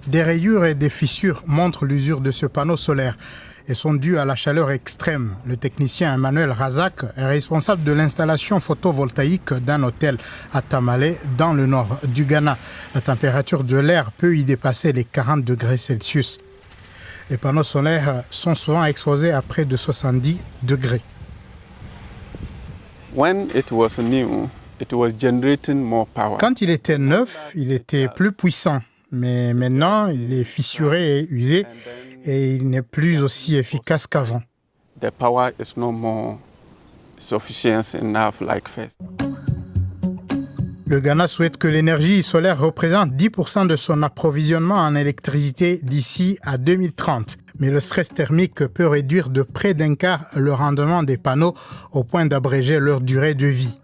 Des rayures et des fissures montrent l'usure de ce panneau solaire et sont dues à la chaleur extrême. Le technicien Emmanuel Razak est responsable de l'installation photovoltaïque d'un hôtel à Tamale, dans le nord du Ghana. La température de l'air peut y dépasser les 40 degrés Celsius. Les panneaux solaires sont souvent exposés à près de 70 degrés. Quand il était neuf, il était plus puissant. Mais maintenant, il est fissuré et usé et il n'est plus aussi efficace qu'avant. Le Ghana souhaite que l'énergie solaire représente 10% de son approvisionnement en électricité d'ici à 2030. Mais le stress thermique peut réduire de près d'un quart le rendement des panneaux au point d'abréger leur durée de vie.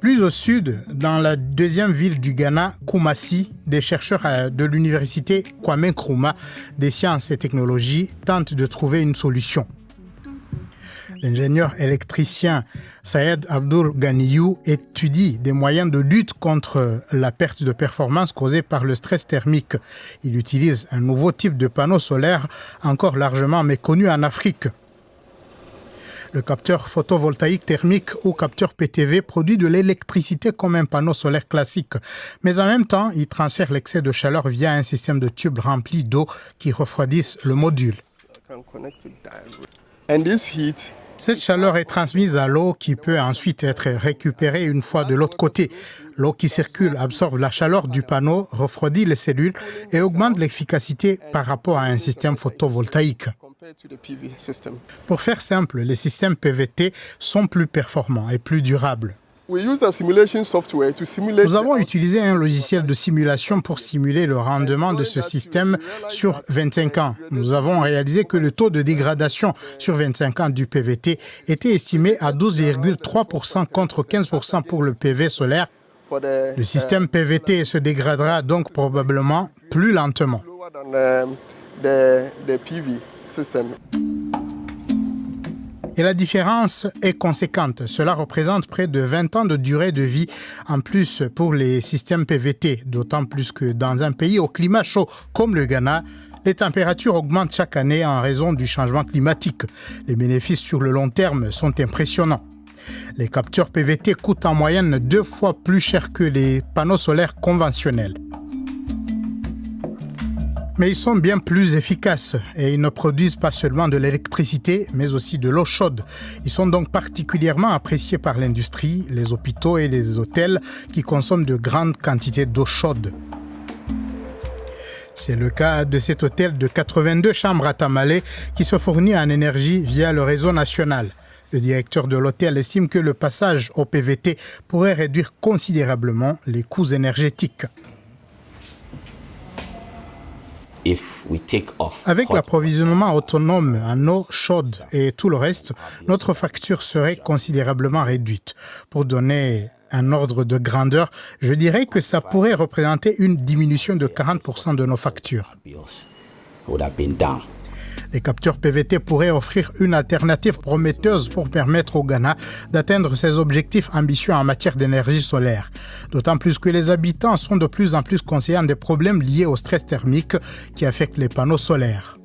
Plus au sud, dans la deuxième ville du Ghana, Kumasi, des chercheurs de l'université Kwame Nkrumah des sciences et technologies tentent de trouver une solution. L'ingénieur électricien Sayed Abdul Ganiyou étudie des moyens de lutte contre la perte de performance causée par le stress thermique. Il utilise un nouveau type de panneau solaire encore largement méconnu en Afrique. Le capteur photovoltaïque thermique ou capteur PTV produit de l'électricité comme un panneau solaire classique. Mais en même temps, il transfère l'excès de chaleur via un système de tubes remplis d'eau qui refroidissent le module. Cette chaleur est transmise à l'eau qui peut ensuite être récupérée une fois de l'autre côté. L'eau qui circule absorbe la chaleur du panneau, refroidit les cellules et augmente l'efficacité par rapport à un système photovoltaïque. Pour faire simple, les systèmes PVT sont plus performants et plus durables. Nous avons utilisé un logiciel de simulation pour simuler le rendement de ce système sur 25 ans. Nous avons réalisé que le taux de dégradation sur 25 ans du PVT était estimé à 12,3% contre 15% pour le PV solaire. Le système PVT se dégradera donc probablement plus lentement. Et la différence est conséquente. Cela représente près de 20 ans de durée de vie en plus pour les systèmes PVT, d'autant plus que dans un pays au climat chaud comme le Ghana, les températures augmentent chaque année en raison du changement climatique. Les bénéfices sur le long terme sont impressionnants. Les capteurs PVT coûtent en moyenne 2 fois plus cher que les panneaux solaires conventionnels. Mais ils sont bien plus efficaces et ils ne produisent pas seulement de l'électricité, mais aussi de l'eau chaude. Ils sont donc particulièrement appréciés par l'industrie, les hôpitaux et les hôtels qui consomment de grandes quantités d'eau chaude. C'est le cas de cet hôtel de 82 chambres à Tamale qui se fournit en énergie via le réseau national. Le directeur de l'hôtel estime que le passage au PVT pourrait réduire considérablement les coûts énergétiques. Avec l'approvisionnement autonome en eau chaude et tout le reste, notre facture serait considérablement réduite. Pour donner un ordre de grandeur, je dirais que ça pourrait représenter une diminution de 40% de nos factures. Les capteurs PVT pourraient offrir une alternative prometteuse pour permettre au Ghana d'atteindre ses objectifs ambitieux en matière d'énergie solaire. D'autant plus que les habitants sont de plus en plus conscients des problèmes liés au stress thermique qui affectent les panneaux solaires.